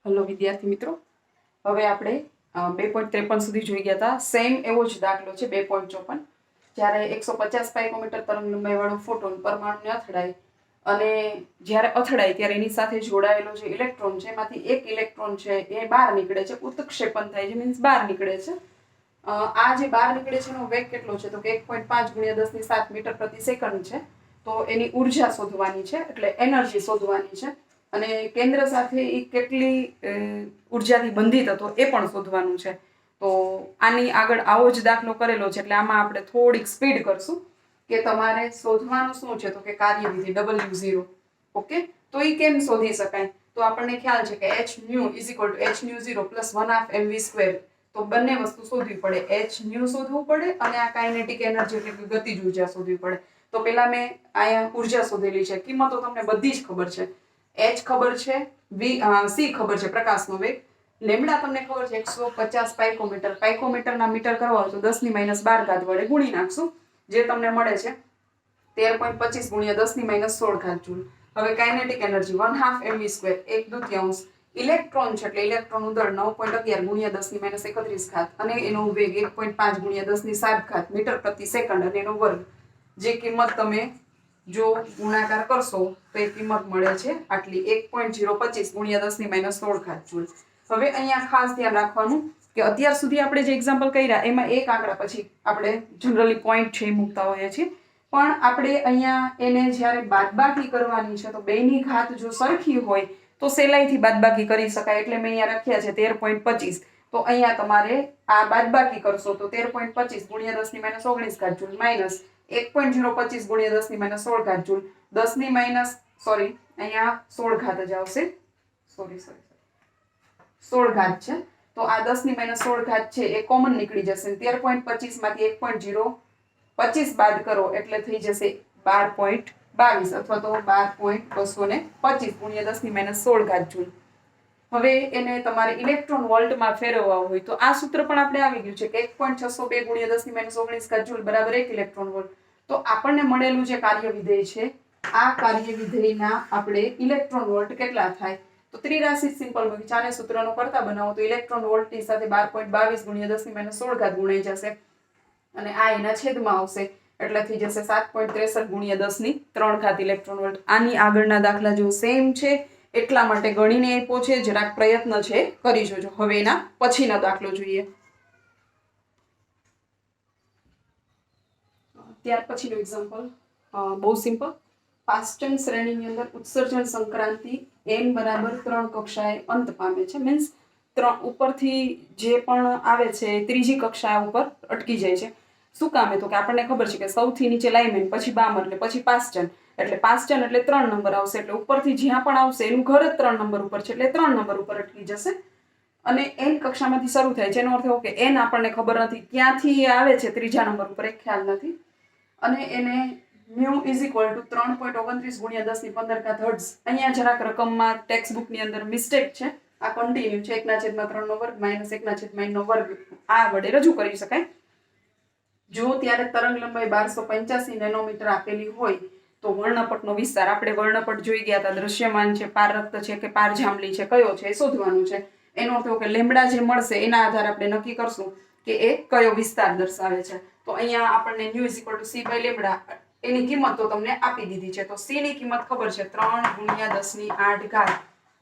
Hello વિદ્યાર્થી મિત્રો, હવે આપણે 2.53 સુધી જોઈ ગયા હતા. સેમ એવો જ દાખલો છે 2.54. જ્યારે 150 પાઇકોમીટર તરંગ લંબાઈવાળો ફોટોન પરમાણુને અથડાય અને જ્યારે અથડાય ત્યારે એની સાથે જોડાયેલો જે ઇલેક્ટ્રોન છે એમાંથી એક ઇલેક્ટ્રોન છે એ બહાર નીકળે છે, ઉત્ક્ષેપણ થાય છે, મીન્સ બહાર નીકળે છે. આ જે બહાર નીકળે છે એનો વેગ કેટલો છે? તો કે 1.5 × 10⁷ મીટર પ્રતિ સેકન્ડ છે. તો એની ઉર્જા શોધવાની છે, એટલે એનર્જી શોધવાની છે. અને કેન્દ્ર સાથે એ કેટલી ઉર્જાથી બંધિત હતો એ પણ શોધવાનું છે. તો આની આગળ આવો જ દાખલો કરેલો છે, એટલે આમાં આપણે થોડીક સ્પીડ કરશું કે તમારે શોધવાનું શું છે? તો કે કાર્યવિધિ W0. ઓકે, તો એ કેમ શોધી શકાય? તો આપણને ખ્યાલ છે કે hν = hν0 + 1/2 mv². તો બંને વસ્તુ શોધવી પડે, hν શોધવું પડે અને આ કાઇનેટિક એનર્જી એટલે કે ગતિજ ઉર્જા શોધવી પડે. તો પેલા મેં અહીંયા ઉર્જા શોધેલી છે. કિંમતો તમને બધી જ ખબર છે. h ખબર છે, c ખબર છે પ્રકાશનો વેગ, લેમ્ડા તમને ખબર છે 150 પાઇકોમીટર. પાઇકોમીટરના મીટર કરવા હોય તો 10⁻12 વડે ગુણી નાખશું, જે તમને મળે છે 13.25 × 10⁻16 જૂલ. હવે કાઇનેટિક એનર્જી 1/2 mv², 1/2. ઇલેક્ટ્રોન છે એટલે ઇલેક્ટ્રોનનું દળ 9.11 × 10⁻31 અને એનો વેગ 1.5 × 10⁷ મીટર પ્રતિ સેકન્ડ અને એનો વર્ગ. જે કિંમત તમે જો ગુણાકાર કરશો તો એ કિંમત મળે છે આટલી, 1.025 × 10⁻16 જૂલ. હવે અહીંયા ખાસ ધ્યાન રાખવાનું કે અત્યાર સુધી આપણે જે એક્ઝામ્પલ કર્યા એમાં એક આંકડા પછી આપણે જનરલી પોઈન્ટ છે એ મૂકતા હોઈએ છીએ, પણ આપણે અહીંયા એને જ્યારે બાદબાકી કરવાની છે તો બેની ઘાત જો સરખી હોય તો સહેલાઈથી બાદબાકી કરી શકાય. એટલે મેં અહીંયા લખ્યા છે 13.25. તો અહીંયા તમારે આ બાદબાકી કરશો તો 13.25 × 10⁻19 જૂલ માઇનસ 1.025 × 10⁻16 જૂલ. 10⁻, અહીંયા 16 જ આવશે. સોરી 16 ઘાત છે. તો આ 10⁻16 છે એ કોમન નીકળી જશે. 13.25 માંથી 1.025 બાદ કરો એટલે થઈ જશે 12.22 અથવા તો 12.225 × 10⁻16 જૂલ. હવે એને તમારે ઇલેક્ટ્રોન વોલ્ટમાં ફેરવવા હોય તો આ સૂત્ર પણ આપણે આવી ગયું છે કે 1.602 × 10⁻19 જૂલ બરાબર 1 ઇલેક્ટ્રોન વોલ્ટ. તો આપણને મળેલું જે કાર્ય વિધેય છે, આ કાર્ય વિધેયના આપણે ઇલેક્ટ્રોન વોલ્ટ કેટલા થાય? તો ત્રિરાશિ સિમ્પલ મૂકી ચાલે સૂત્રનો કરતા બનાવો તો ઇલેક્ટ્રોન વોલ્ટની સાથે 12.22 × 10⁻16 ગુણાઈ જશે અને આ એના છેદમાં આવશે એટલે થઈ જશે 7.63 × 10⁻3 ઇલેક્ટ્રોન વોલ્ટ. આની આગળના દાખલા જો સેમ છે એટલા માટે ગણીને આપ્યો છે, જરાક પ્રયત્ન છે કરી જોજો. હવે એના પછીનો દાખલો જોઈએ. ત્યાર પછીનો એક્ઝામ્પલ બહુ સિમ્પલ. પાસ્ટન શ્રેણીની અંદર ઉત્સર્જન સંક્રાંતિ n = 3 કક્ષાએ અંત પામે છે. મીન્સ ઉપરથી જે પણ આવે છે ત્રીજી કક્ષા ઉપર અટકી જાય છે. શું કામે? તો કે આપણને ખબર છે કે સૌથી નીચે લાઇમેન, પછી બામર એટલે પછી પાસ્ટન. એટલે પાસ્ટન એટલે 3 નંબર આવશે, એટલે ઉપરથી જ્યાં પણ આવશે એનું ઘર જ 3 નંબર ઉપર છે એટલે 3 નંબર ઉપર અટકી જશે. અને n કક્ષામાંથી શરૂ થાય છે એનો અર્થ એવો કે n આપણને ખબર નથી ક્યાંથી આવે છે ત્રીજા નંબર ઉપર, એક ખ્યાલ નથી. અને એને μ = 3.29 × 10⁻15 હર્ટ્ઝ. અહીંયા જરાક રકમમાં ટેક્સ્ટ બુકની અંદર મિસ્ટેક છે. આ કન્ટિન્યુ છે, 1/3² - 1/n² આ વડે રજૂ કરી શકાય. જો ત્યારે તરંગ લંબાઈ 1285 નેનોમીટર આપેલી હોય તો વર્ણપટનો વિસ્તાર, આપણે વર્ણપટ જોઈ ગયા હતા, દ્રશ્યમાન છે, પારરક્ત છે કે પારજાંબલી છે, કયો છે એ શોધવાનું છે. એનો અર્થ કે લેમ્બડા જે મળશે એના આધારે આપણે નક્કી કરશું કે એ કયો વિસ્તાર દર્શાવે છે. તો અહીંયા આપણને μ = c/λ એની કિંમત તો તમને આપી દીધી છે. તો c ની કિંમત ખબર છે 3 × 10⁸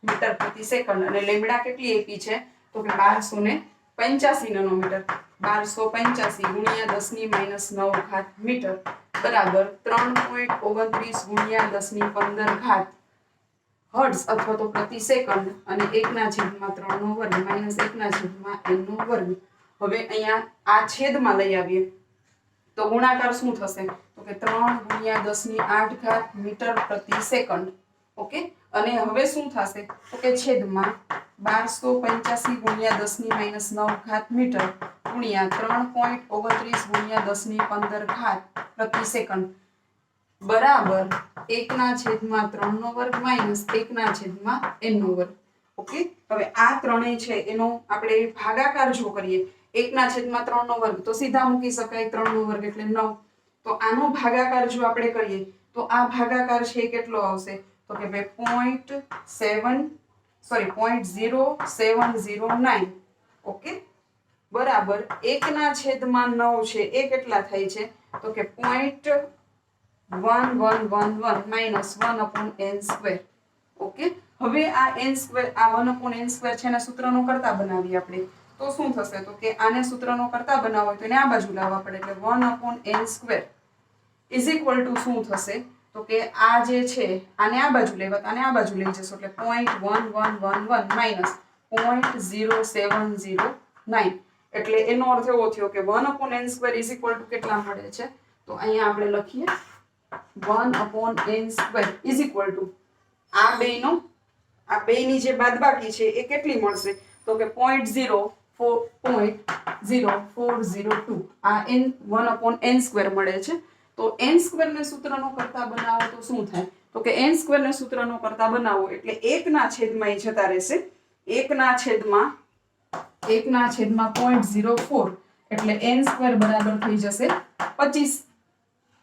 મીટર પ્રતિ સેકન્ડ અને લેમ્બડા કેટલી આપી છે? તો કે 1285 નેનોમીટર. 1285 × 10⁻9 મીટર બરાબર 3.29 × 10⁻15 હર્ટ્ઝ અથવા તો પ્રતિ સેકન્ડ અને 1/3² - 1/n². હવે અહીંયા આ છેદમાં લઈ આવીએ તો ગુણાકાર શું થશે? તો કે 3 × 10⁸ મીટર પ્રતિ સેકન્ડ. ઓકે, અને હવે શું થશે? તો કે છેદમાં 1285 × 10⁻9 મીટર ગુણ્યા 3.29 × 10⁻15 પ્રતિ સેકન્ડ બરાબર 1/3² - 1/n². ઓકે, હવે આ ત્રણેય છે એનો આપણે ભાગાકાર જો કરીએ 1/3² તો સીધા મૂકી શકાય, 3² એટલે 9. તો આનો ભાગાકાર જો આપણે કરીએ તો આ ભાગાકાર છે કેટલો આવશે? તો કે 0.7 સોરી 0.0709 ઓકે બરાબર 1/9 છે એ કેટલા થાય છે તો કે 0.1111 માઇનસ 1/n². ઓકે હવે આ n² આ 1/n² છે એના સૂત્રનો કરતા બનાવીએ આપણે તો શું થશે તો કે આને સૂત્રનો કરતા બનાવવો હોય તો એને આ બાજુ લાવવા પડે એટલે 1/n² ઇઝ ઇક્વલ ટુ શું થશે તો કે આ જે છે આને આ બાજુ લેવા આને આ બાજુ લઈ જશો એટલે 0.1111 માઇનસ 0.0709 એટલે એનો અર્થ એવો થયો કે 1/n² ઇઝ ઇક્વલ ટુ કેટલા મળે છે તો અહીંયા આપણે લખીએ 1/n² ઇઝ ઇક્વલ ટુ આ બેની જે બાદબાકી છે એ કેટલી મળશે તો કે 0.0402 આ n1/n² મળે છે તો n² ને સૂત્રનો કરતા બનાવો તો શું થાય તો કે n² ને સૂત્રનો કરતા બનાવો એટલે 1/છેદમાં એ જતા રહેશે 1/છેદમાં 0.04 એટલે n² બરાબર થઈ જશે 25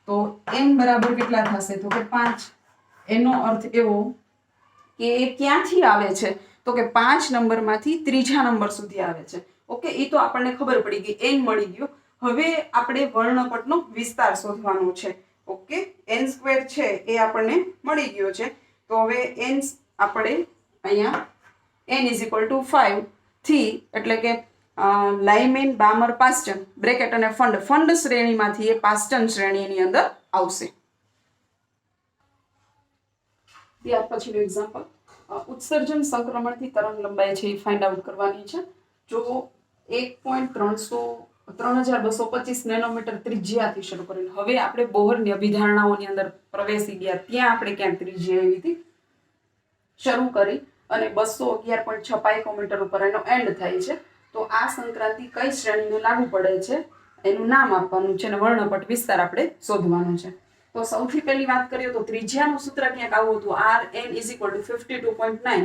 તો n બરાબર કેટલા થશે તો કે 5 એનો અર્થ એવો કે એ ક્યાંથી આવે છે તો કે 5 નંબરમાંથી ત્રીજા નંબર સુધી આવે છે ઓકે એ તો આપણને ખબર પડી ગઈ n મળી ગયો હવે આપણે વર્ણપટનો વિસ્તાર શોધવાનો છે ઓકે n² છે એ આપણને મળી ગયો છે તો હવે n આપણે અહીંયા n = 5 થી એટલે કે લાઇમેન બામર પાસ્ટન બ્રેકેટ અને ફંડ શ્રેણીમાંથી એ પાસ્ટન શ્રેણીની અંદર આવશે ત્યાર પછીનું એક્ઝામ્પલ ઉત્સર્જન સંક્રમણથી તરંગ લંબાઈ છે એ ફાઇન્ડ આઉટ કરવાની છે જો 1.3225 નેનોમીટર ત્રિજ્યાથી શરૂ કરીને હવે આપણે બોહરની અભિધારણાઓની અંદર પ્રવેશી ગયા ત્યાં આપણે ક્યાંક ત્રિજ્યા એવી હતી શરૂ કરી અને 211.6 પાઇકોમીટર ઉપર એનો એન્ડ થાય છે તો આ સંક્રાંતિ કઈ શ્રેણીને લાગુ પડે છે એનું નામ આપવાનું છે અને વર્ણપટ વિસ્તાર આપણે શોધવાનો છે તો સૌથી પહેલી વાત કરીએ તો ત્રિજ્યાનું સૂત્ર ક્યાંક આવું હતું Rn = 52.9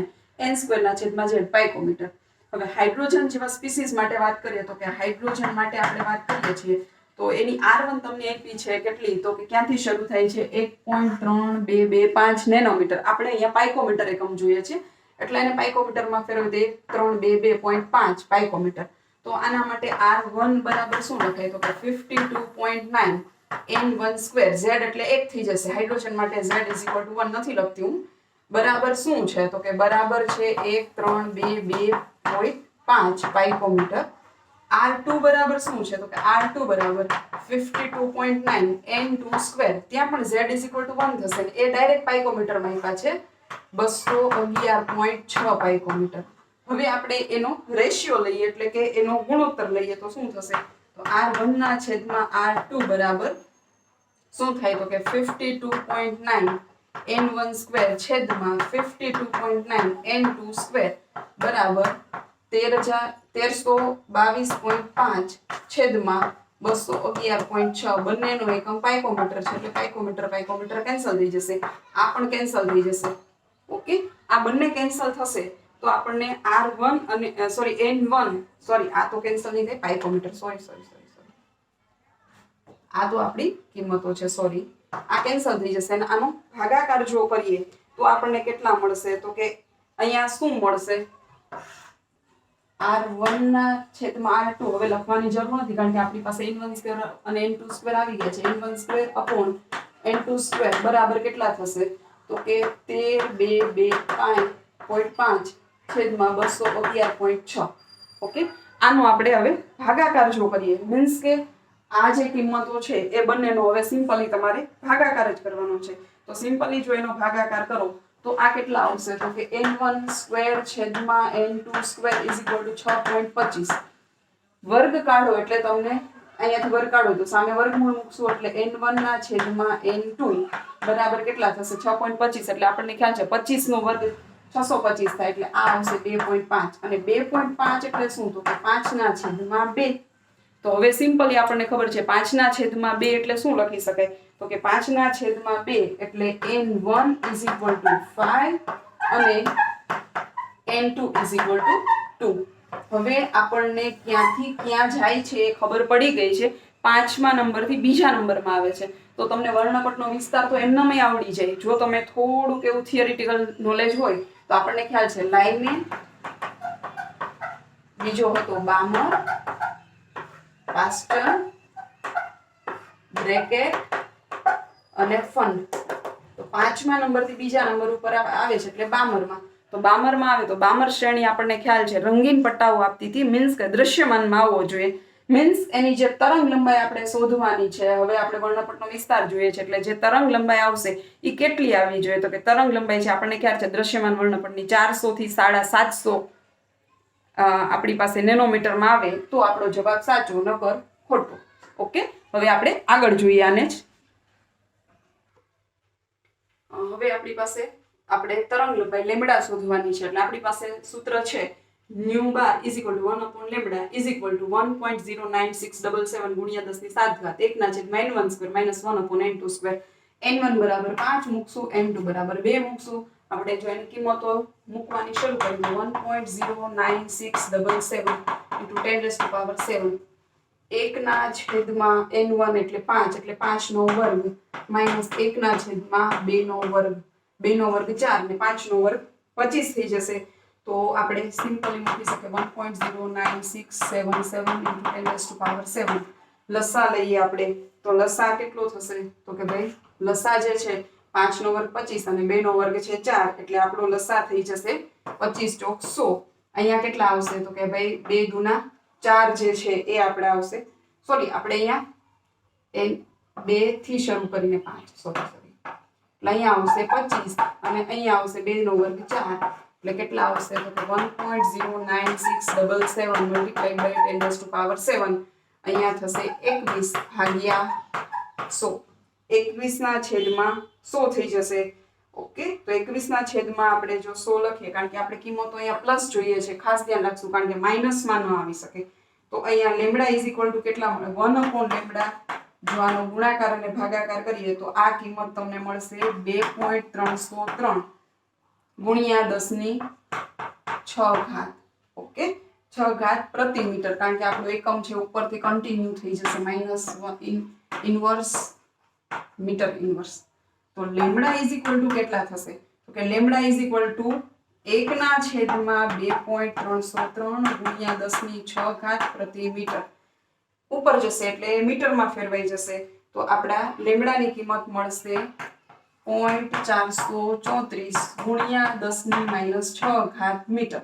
n²/z પાઇકોમીટર હવે હાઇડ્રોજન જેવા સ્પીસીસ માટે વાત કરીએ તો કે હાઇડ્રોજન માટે આપણે વાત કરીએ છીએ તો એની R1 તમને આપી છે કેટલી તો કે ક્યાંથી શરૂ થાય છે 1.3225 નેનોમીટર આપણે અહીંયા પાઇકોમીટર એકમ જોઈએ છે એટલે એને પાઇકોમીટરમાં ફેરવી દે 322.5 પાઇકોમીટર તો આના માટે R1 બરાબર શું લખાય તો કે 52.9 n1² z એટલે 1 થઈ જશે હાઇડ્રોજન માટે z = 1 નથી લખતી હું બરાબર શું છે તો કે બરાબર છે 1322.5 પાઇકોમીટર R2 બરાબર શું છે તો કે R2 બરાબર 52.9 n2² ત્યાં પણ z = 1 થશે એ ડાયરેક્ટ પાઇકોમીટરમાં આપ્યા છે 211.6 પાઇકોમીટર હવે આપણે એનો રેશિયો લઈએ એટલે કે એનો ગુણોત્તર લઈએ તો શું થશે તો R1/R2 બરાબર શું થાય તો કે 52.9 n1² છેદમાં 52.9 n2² બરાબર 1322.5 છેદમાં 211.6 બંનેનો એકમ પાઇકોમીટર છે એટલે પાઇકોમીટર કેન્સલ થઈ જશે આ પણ કેન્સલ થઈ જશે ઓકે આ બંને કેન્સલ થશે તો આપણને R1 અને n1 આ તો કેન્સલ નહીં થાય પાઇકોમીટર આ તો આપણી કિંમતો છે આ કેન્સલ થઈ જશે અને આનો ભાગાકાર જો કરીએ તો આપણને કેટલા મળશે તો કે અહીંયા શું મળશે R1/R2 હવે લખવાની જરૂર નથી કારણ કે આપણી પાસે n1² અને n2² આવી ગયા છે n1/n2² બરાબર કેટલા થશે તો કે 1322.5 છેદમાં 211.6 ઓકે આનો આપણે હવે ભાગાકાર જો કરીએ મીન્સ કે આ જે કિંમતો છે એ બંનેનો હવે સિમ્પલી તમારે ભાગાકાર જ કરવાનો છે તો સિમ્પલી જો એનો ભાગાકાર કરો તો આ કેટલા આવશે તો કે n1² છેદમાં n2² = 6.25 વર્ગ કાઢો એટલે તમને અહીંયાથી વર્ગ કાઢો તો સામે વર્ગમૂળ મૂકશો એટલે n1/n2 બરાબર કેટલા થશે 6.25 એટલે આપણને ખ્યાલ છે 25 નો વર્ગ 625 થાય એટલે આ આવશે 2.5 અને 2.5 એટલે શું તો કે 5/2 તો હવે સિમ્પલી આપણને ખબર છે 5/2 એટલે શું લખી શકાય તો કે 5/2 એટલે n1 = 5 અને n2 = 2 હવે આપણને ક્યાંથી ક્યાં જાય છે એ ખબર પડી ગઈ છે 5મા નંબરથી બીજા નંબરમાં આવે છે તો તમને વર્ણપટનો વિસ્તાર તો એમનામાં આવડી જાય જો તમે થોડુંક એવું થિયરિટિકલ નોલેજ હોય તો આપણને ખ્યાલ છે લાઇનમેન, બીજો હતો બામર, પાસ્ટર, બ્રેકેટ અને ફંડ. તો 5મા નંબરથી બીજા નંબર ઉપર આવે છે એટલે બામરમાં. તો બામરમાં આવે તો બામર શ્રેણી આપણને ખ્યાલ છે રંગીન પટ્ટાઓ આપતી હતી, મીન્સ કે દ્રશ્યમાનમાં આવવો જોઈએ. મીન્સ એની જે તરંગ લંબાઈ આપણે શોધવાની છે. હવે આપણે વર્ણપટનો વિસ્તાર જોઈએ છે એટલે જે તરંગ લંબાઈ આવશે એ કેટલી આવવી જોઈએ? તો કે તરંગ લંબાઈ છે આપણને ખ્યાલ છે દ્રશ્યમાન વર્ણપટની 400 થી 750 આપણી પાસે નેનોમીટરમાં આવે તો આપણો જવાબ સાચો, નકર ખોટો. ઓકે, હવે આપણે આગળ જોઈએ આને જ. હવે આપણી પાસે આપણે તરંગ લંબાઈ લેમ્બડા શોધવાની છે એટલે આપણી પાસે સૂત્ર છે new bar is equal two 1 upon lambda is equal two 1.09677 ગુણ્યા 10 ની 7 ઘાત 1 ના છેદમાં n1 square minus 1 upon n2 square. n1 બરાબર 5 મૂકશું, n2 બરાબર 2 મૂકશું. આપણે જો એની કિંમતો મૂકવાની શરૂ કરી તો 1.09677 ઇન્ટુ 10 રેઝ ટુ પાવર 7. 1 ના છેદમાં n1 એટલે 5 એટલે 5 નો વર્ગ માઇનસ 1 ના છેદમાં 2 નો વર્ગ, 2 નો વર્ગ 4 ને 5 નો વર્ગ 25 થઈ જશે. તો આપણે સિમ્પલી મૂકી શકીએ 1.09677 ઇન્ટુ 10 રેઝ ટુ પાવર 7. લસા લઈએ આપણે તો લસા કેટલો થશે? તો કે ભાઈ લસા જે છે 5 નો વર્ગ 25 અને 2 નો વર્ગ છે 4 એટલે આપણો લસા થઈ જશે 25 ચોક 100. અહીંયા કેટલા આવશે? તો કે ભાઈ 2 દુના 4 જે છે એ આપણે આવશે. સોરી, આપણે અહીંયા 2 થી શરૂ કરીને 5 સોરી એટલે અહીંયા આવશે 25 અને અહીંયા આવશે 2 નો વર્ગ 4 એટલે કેટલા આવશે? તો કે 1.09677 multiplied by 10 raise to power 7. અહીંયા થશે 21 ભાગ્યા 100. 21 ના છેદમાં 100 થઈ જશે. ઓકે, તો 21 ના છેદમાં આપણે જો 100 લખીએ, કારણ કે આપણે કિંમતો અહીંયા પ્લસ જોઈએ છે, ખાસ ધ્યાન રાખશું કારણ કે માઇનસમાં ન આવી શકે. તો અહીંયા લેમ્બડા ઇઝ ઇક્વલ ટુ કેટલા મળે? 1 અપોન લેમ્બડા. જો આનો ગુણાકાર અને ભાગાકાર કરીએ તો આ કિંમત તમને મળશે 2.303 ગુણ્યા 10 ની 6 ઘાત. ઓકે, 6 ઘાત પ્રતિ મીટર, કારણ કે આપણો એકમ છે ઉપરથી કન્ટિન્યુ થઈ જશે માઇનસ ઇનવર્સ મીટર ઇનવર્સ. તો લેમ્બડા ઇઝ ઇક્વલ ટુ કેટલા થશે? તો કે લેમ્બડા ઇઝ ઇક્વલ ટુ 1 ના છેદમાં 2.303 ગુણ્યા 10 ની 6 ઘાત પ્રતિ મીટર. ઉપર જશે એટલે મીટરમાં ફેરવાઈ જશે. તો આપણા લેમ્બડાની કિંમત મળશે 0.434 ગુણ્યા 10 ની માઇનસ 6 ઘાત મીટર.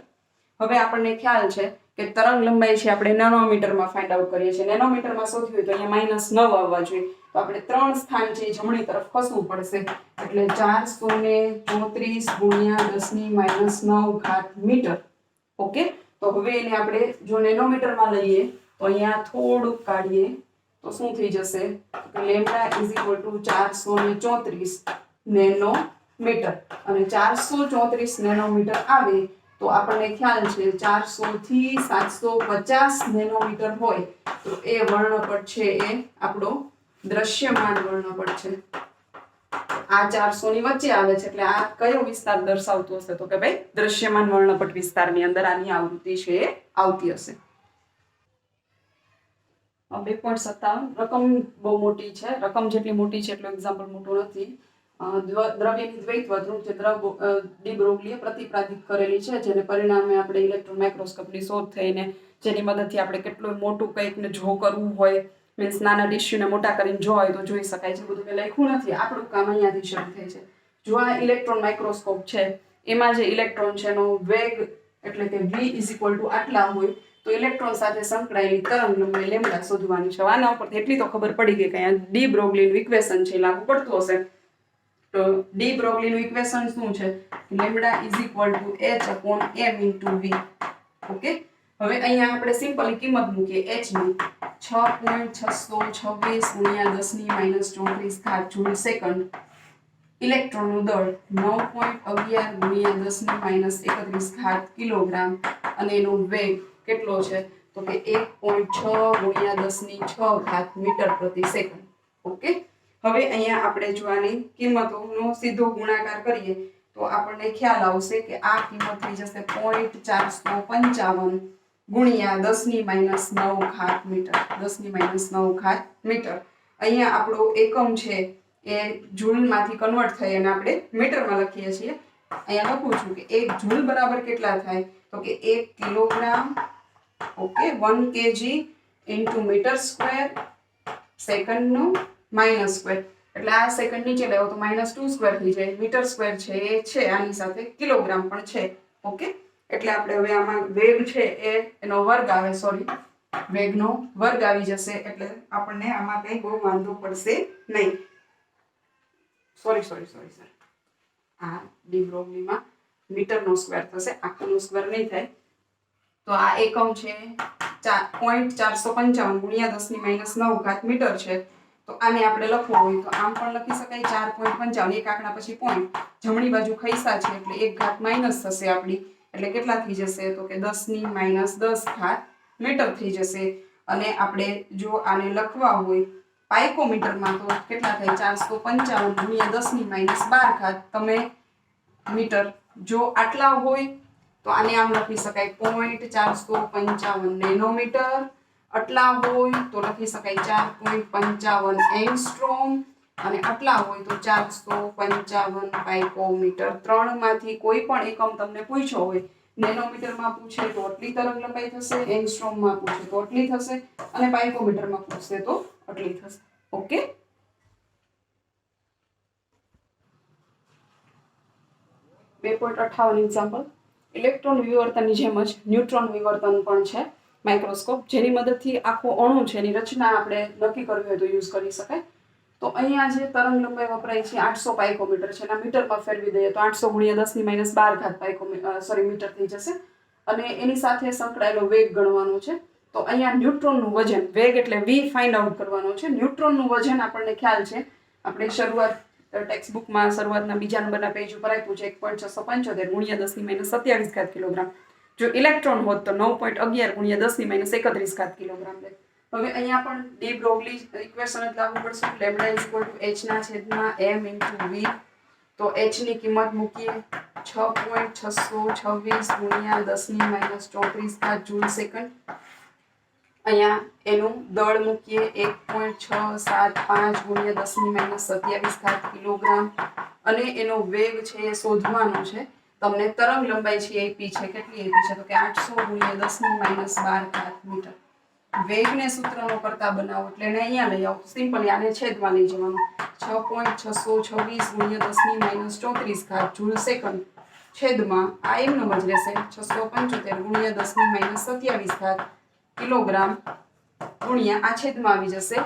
હવે આપણને ખ્યાલ છે કે તરંગ લંબાઈ છે આપણે નેનોમીટરમાં ફાઇન્ડ આઉટ કરીએ છીએ. નેનોમીટરમાં શોધવી હોય તો અહીંયા -9 આવવા જોઈએ. તો આપણે 3 સ્થાન છે જમણી તરફ ખસવું પડશે એટલે 434 ગુણ્યા 10 ની માઇનસ 9 ઘાત મીટર. ઓકે, તો હવે એને આપણે જો નેનોમીટરમાં લઈએ તો અહીંયા થોડુંક કાઢીએ તો શું થઈ જશે? તો lambda is equal two 434 nanometre અને 434 નેનોમીટર આવે તો આપણને ખ્યાલ છે 400 થી 750 નેનોમીટર હોય તો એ વર્ણપટ છે એ આપણો દ્રશ્યમાન વર્ણપટ છે. આ 400 ની વચ્ચે આવે છે એટલે આ કયો વિસ્તાર દર્શાવતો હશે? તો કે ભાઈ દ્રશ્યમાન વર્ણપટ વિસ્તારની અંદર આની આવૃત્તિ છે એ આવતી હશે. 2.57 રકમ બહુ મોટી છે. રકમ જેટલી મોટી છે એટલું એક્ઝામ્પલ મોટું નથી. દ્રવ્યની દ્વૈતવધનું જે ડી બ્રોગલીએ પ્રતિપાદિત કરેલી છે, જેને પરિણામે આપણે ઇલેક્ટ્રોન માઇક્રોસ્કોપની શોધ થઈને જેની મદદથી આપણે કેટલું મોટું કંઈકને જો કરવું હોય, મીન્સ નાના ડિશ્યુને મોટા કરીને જોવાય તો જોઈ શકાય છે. બધું મેં લખ્યું નથી, આપણું કામ અહીંયાથી શરૂ થાય છે. જો આ ઇલેક્ટ્રોન માઇક્રોસ્કોપ છે એમાં જે ઇલેક્ટ્રોન છે એનો વેગ એટલે કે v ઇઝ ઇક્વલ ટુ આટલા હોય તો ઇલેક્ટ્રોન સાથે સંકળાયેલી તરંગ લંબાઈ લેમ્બડા શોધવાની છે. આના ઉપરથી એટલી તો ખબર પડી ગઈ કે અહીંયા ડી બ્રોગલીનું ઇક્વેશન છે લાગુ પડતું હશે. તો ડી બ્રોગલીનું ઇક્વેશન શું છે? Lambda is equal two h upon m into v. Okay, હવે અહીંયા આપણે સિમ્પલી કિંમત મૂકીએ h ની 6.626 ગુણ્યા 10 ની માઇનસ 34 ઘાત જૂલ સેકન્ડ. ઇલેક્ટ્રોનનું દળ 9.11 ગુણ્યા 10 ની માઇનસ 31 ઘાત કિલોગ્રામ અને એનો વેગ કેટલો છે? તો કે 1.6 ગુણ્યા 10 ની 6 ઘાત મીટર પ્રતિ સેકન્ડ. ઓકે, હવે અહીંયા આપણે જો આની કિંમતોનો સીધો ગુણાકાર કરીએ તો આપણને ખ્યાલ આવશે કે આ કિંમત થઈ જશે 0.455 ગુણ્યા 10 ની માઇનસ 9 ઘાત મીટર. 10 ની માઇનસ 9 ઘાત મીટર. અહીંયા આપણો એકમ છે એ જૂલમાંથી કન્વર્ટ થઈ અને આપણે મીટરમાં લખીએ છીએ. અહીંયા લખું છું કે 1 જૂલ બરાબર કેટલા થાય તો કે 1 kilogram, okay, 1 kg into metre square સેકન્ડનો માઇનસ સ્ક્વેર, એટલે આ સેકન્ડ નીચે લેવો તો -2 સ્ક્વેર થઈ જાય, મીટર સ્ક્વેર છે એ છે આની સાથે કિલોગ્રામ પણ છે, ઓકે. એટલે આપણે હવે આમાં વેગ છે એ એનો વર્ગ આવે, સોરી વેગનો વર્ગ આવી જશે, એટલે આપણને આમાં કંઈ બહુ વાંધો પડશે નહીં. સોરી સર, આ ડી બ્રોગલીમાં મીટરનો સ્ક્વેર થશે, આખાનો સ્ક્વેર નહીં થાય. તો આ એકમ છે 0.455 ગુણ્યા 10⁻⁹ મીટર છે. તો આને આપણે લખવું હોય તો આમ પણ લખી શકાય 4.55, એક આંકડા પછી પોઈન્ટ, જમણી બાજુ ખૈસા છે એટલે 1 ઘાત માઇનસ થશે આપણી, એટલે કેટલા થઈ જશે તો કે 10⁻10 મીટર થઈ જશે. અને આપણે જો આને લખવા હોય પાઇકોમીટરમાં તો કેટલા થાય 455 ગુણ્યા 10⁻12 તમે મીટર. જો આટલા હોય તો આને આમ લખી શકાય 0.455 નેનોમીટર, આટલા હોય તો લખી શકાય 4.55 એંગસ્ટ્રોમ, અને આટલા હોય તો 455 પાઇકોમીટર. ત્રણમાંથી કોઈ પણ એકમ તમને પૂછ્યો હોય, નેનોમીટરમાં પૂછે તો આટલી તરંગ લંબાઈ થશે, એંગસ્ટ્રોમમાં પૂછે તો આટલી થશે, અને પાઇકોમીટરમાં પૂછશે તો આટલી થશે, ઓકે. એક્ઝામ્પલ, ઇલેક્ટ્રોન વિવર્તનની જેમ જ ન્યુટ્રોન વિવર્તન પણ છે માઇક્રોસ્કોપ, જેની મદદથી આખો અણુ છે એની રચના આપણે નક્કી કરવી હોય તો યુઝ કરી શકાય. તો અહીંયા જે તરંગ લંબાઈ વપરાય છે 800 પાઇકોમીટર છે, એના મીટરમાં ફેરવી દઈએ તો 800 ગુણ્યા 10⁻12 પાઇકોમીટર મીટર થઈ જશે. અને એની સાથે સંકળાયેલો વેગ ગણવાનો છે. તો અહીંયા ન્યુટ્રોનનું વજન, વેગ એટલે v ફાઇન્ડ આઉટ કરવાનો છે. ન્યુટ્રોનનું વજન આપણને ખ્યાલ છે, આપણે ટેક્સ્ટ બુકમાં શરૂઆતના બીજા નંબરના પેજ ઉપર આપ્યું છે 1.675 ગુણ્યા 10⁻27 કિલોગ્રામ. જો ઇલેક્ટ્રોન હોત તો 9.11 ગુણ્યા 10⁻31 કિલોગ્રામ લે. હવે અહીંયા પણ ડી બ્રોગલી ઇક્વેશન જ લાગુ પડશે, લેમ્ડા h/m × v. તો h ની કિંમત મૂકીએ 6.626 ગુણ્યા 10⁻34 જૂલ સેકન્ડ. અહીંયા એનું દળ મૂકીએ 1.675 ગુણ્યા 10⁻27 કિલોગ્રામ, અને એનો વેગ છે એ શોધવાનો છે. તમને તરંગ લંબાઈ છે આપી છે, કેટલી આપી છે તો કે 800 ગુણ્યા 10⁻12 મીટર. વેગને સૂત્રનો કરતા બનાવો એટલે એને અહીંયા લઈ આવો, સિમ્પલી આને છેદમાં લઈ જવાનું, 6.626 ગુણ્યા 10⁻34 જૂલ સેકન્ડ છેદમાં આ એમનો જ રહેશે 675 ગુણ્યા 10⁻27 કિલોગ્રામ ગુણ્યા આ છેદમાં આવી જશે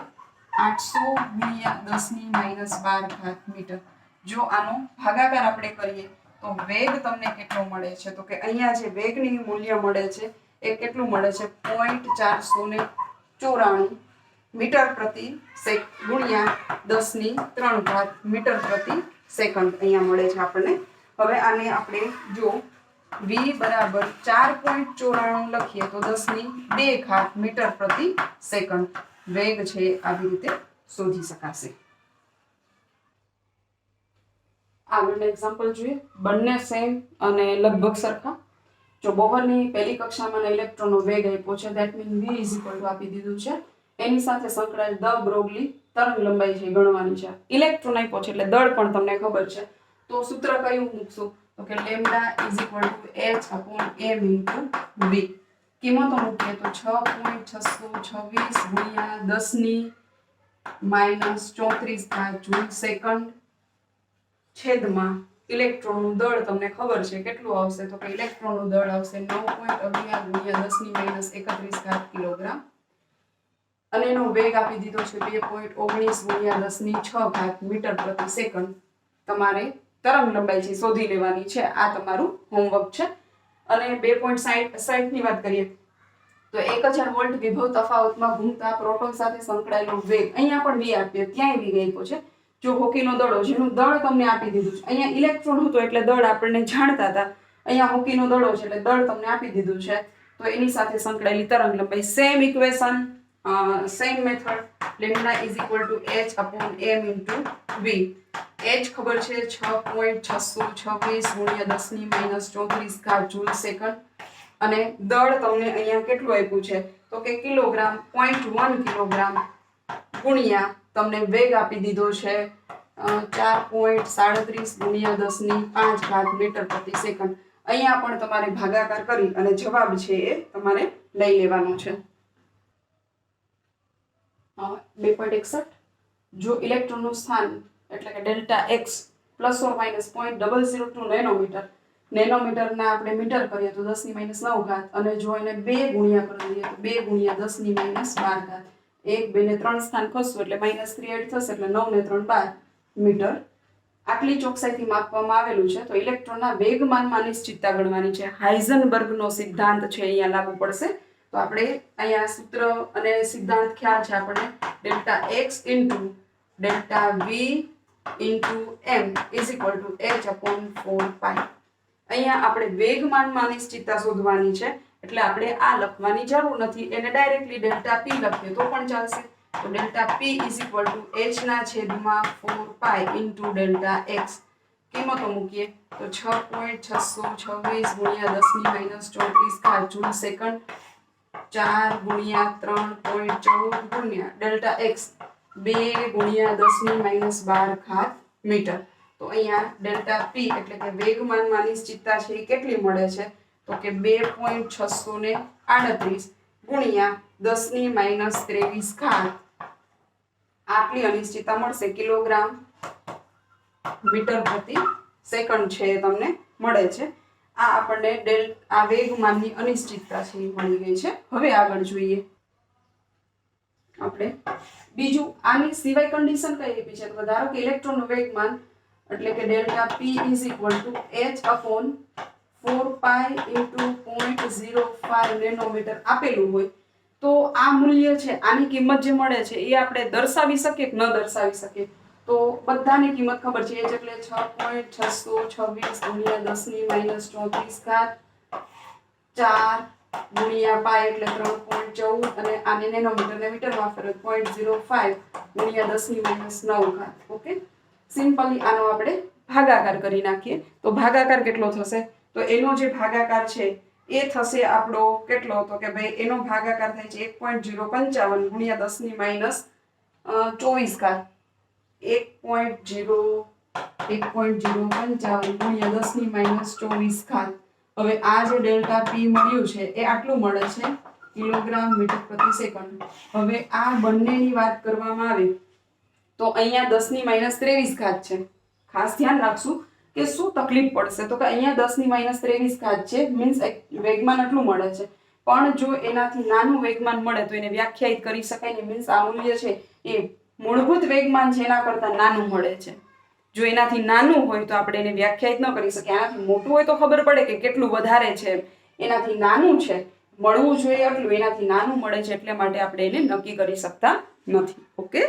800 ગુણ્યા 10⁻12 મીટર. જો આનો ભાગાકાર આપણે કરીએ તો વેગ તમને કેટલો મળે છે તો કે અહીંયા જે વેગની મૂલ્ય મળે છે એ કેટલું મળે છે 0.494 મીટર પ્રતિ સેકન્ડ ગુણ્યા 10⁻³ મીટર પ્રતિ સેકન્ડ અહીંયા મળે છે આપણને. હવે આને આપણે જો v બરાબર 4.94 લખીએ તો 10⁻² મીટર પ્રતિ સેકન્ડ વેગ છે આવી રીતે શોધી શકાશે. આગળનું એક્ઝામ્પલ જોઈએ, બંને સેમ અને લગભગ સરખા. જો બોહરની પહેલી કક્ષામાં ઇલેક્ટ્રોનનો વેગ આપ્યો છે, ધેટ મીન v આપી દીધું છે, એની સાથે સંકળાયેલ દ બ્રોગલી તરંગ લંબાઈ છે ગણવાની છે. ઇલેક્ટ્રોન આપ્યો છે એટલે દળ પણ તમને ખબર છે, તો સૂત્ર કયું મૂકશું તો કે લેમ્ડા h/m × v. કિંમતો મૂકીએ તો 6.626 ગુણ્યા 10⁻34 જૂલ સેકન્ડ છેદમાં ઇલેક્ટ્રોનનું દળ તમને ખબર છે કેટલું આવશે તો કે ઇલેક્ટ્રોનનું દળ આવશે 9.11 ગુણ્યા 10⁻31 કિલોગ્રામ, અને એનો વેગ આપી દીધો છે 2.19 ગુણ્યા 10⁶ મીટર પ્રતિ સેકન્ડ. તમારે તરંગ લંબાઈ છે શોધી લેવાની છે, આ તમારું હોમવર્ક છે. અને 2.60 ની વાત કરીએ તો 1000 વોલ્ટ વિભવ તફાવતમાં ઘૂમતા પ્રોટોન સાથે સંકળાયેલો વેગ, અહીંયા પણ v આપ્યો, ત્યાંય v આપ્યો છે. જો હોકીનો દડો, જેનું દળ તમને આપી દીધું છે, અહીંયા ઇલેક્ટ્રોન હતો એટલે દળ આપણને જાણતા હતા, અહીંયા હોકીનો દડો છે એટલે દળ તમને આપી દીધું છે, તો એની સાથે સંકળાયેલી તરંગ લંબાઈ same equation, same method, lambda h/m × v. h ખબર છે 6.626 ગુણ્યા 10⁻34 જૂલ સેકન્ડ, અને દળ તમને અહીંયા કેટલું આપ્યું છે તો કે કિલોગ્રામ, 0.1 કિલોગ્રામ ગુણ્યા તમને વેગ આપી દીધો છે 4.37 ગુણ્યા 10⁵ મીટર પ્રતિ સેકન્ડ. અહીંયા પણ તમારે ભાગાકાર કરી અને જવાબ છે એ તમારે લઈ લેવાનો છે. 2.61 જો ઇલેક્ટ્રોનનું સ્થાન એટલે કે ડેલ્ટા એક્સ ±0.002 નેનોમીટરના આપણે મીટર કરીએ તો 10⁻⁹ અને જો એને 2 ગુણ્યા કરી દઈએ તો 2 ગુણ્યા 10⁻12 1 2 ને 3 સ્થાન ખસવું એટલે -38 થશે એટલે 9 ને 3 12 મીટર. આટલી ચોકસાઈથી માપવામાં આવેલું છે. તો ઇલેક્ટ્રોનના વેગમાનમાં અનિશ્ચિતતા ગણવાની છે. હાઇઝનબર્ગનો સિદ્ધાંત છે અહીંયા લાગુ પડશે. તો આપણે અહીંયા સૂત્ર અને સિદ્ધાંત ખ્યાલ છે આપણને delta x into delta v into m is equal to h/4π. અહીંયા આપણે વેગમાનમાં અનિશ્ચિતતા શોધવાની છે એટલે આપણે આ લખવાની જરૂર નથી. એને ડાયરેક્ટલી ડેલ્ટા પી લખીએ તો પણ ચાલશે. તો delta P is equal to h/4π into delta x. કિંમતો મૂકીએ તો 6.626 ગુણ્યા 10⁻⁴ જૂલ સેકન્ડ 4 ગુણ્યા 3.14 ગુણ્યા ડેલ્ટા એક્સ 2 ગુણ્યા 10⁻12 મીટર. તો અહીંયા ડેલ્ટા પી એટલે કે વેગમાનમાં અનિશ્ચિતતા છે એ કેટલી મળે છે તો કે 2.638 ગુણ્યા 10⁻23 આટલી અનિશ્ચિતતા મળશે. કિલોગ્રામ મીટર પ્રતિ સેકન્ડ છે એ તમને મળે છે. આ આપણને આ વેગમાનની અનિશ્ચિતતા છે એ મળી ગઈ છે. હવે આગળ જોઈએ આપણે બીજું આની સિવાય કન્ડિશન કઈ આપી છે તો ધારો કે ઇલેક્ટ્રોનનું વેગમાન એટલે કે delta P is equal to h/4π into 0.05 nanometre આપેલું હોય તો આ મૂલ્ય છે આની કિંમત જે મળે છે એ આપણે દર્શાવી શકીએ કે ન દર્શાવી શકીએ. તો બધાની કિંમત ખબર છે. h એટલે 6.626 ગુણ્યા 10⁻34 4 ગુણ્યા પાઈ એટલે 3.14 અને આને નેનોમીટરને મીટરમાં ફેરવો 0.05 ગુણ્યા 10⁻9. ઓકે, સિમ્પલી આનો આપણે ભાગાકાર કરી નાખીએ તો ભાગાકાર કેટલો થશે તો એનો જે ભાગાકાર છે એ થશે આપણો કેટલો તો કે ભાઈ એનો ભાગાકાર થાય છે 1.055 ગુણ્યા 10⁻24 1.055 ગુણ્યા 10⁻24. હવે આ જે ડેલ્ટા પી મળ્યું છે એ આટલું મળે છે કિલોગ્રામ મીટર પ્રતિ સેકન્ડ. હવે આ બંનેની વાત કરવામાં આવે તો અહીંયા 10⁻23 છે. ખાસ ધ્યાન રાખશું કે શું તકલીફ પડશે તો કે અહીંયા 10⁻23 છે મીન્સ વેગમાન આટલું મળે છે પણ જો એનાથી નાનું વેગમાન મળે તો એને વ્યાખ્યાયિત કરી શકાય ને મીન્સ આ મૂલ્ય છે એ મૂળભૂત વેગમાન છે એના કરતાં નાનું મળે છે. જો એનાથી નાનું હોય તો આપણે એને વ્યાખ્યાયિત ન કરી શકીએ. એનાથી મોટું હોય તો ખબર પડે કે કેટલું વધારે છે. એનાથી નાનું છે મળવું જોઈએ એટલું એનાથી નાનું મળે છે એટલે માટે આપણે એને નક્કી કરી શકતા નથી. ઓકે.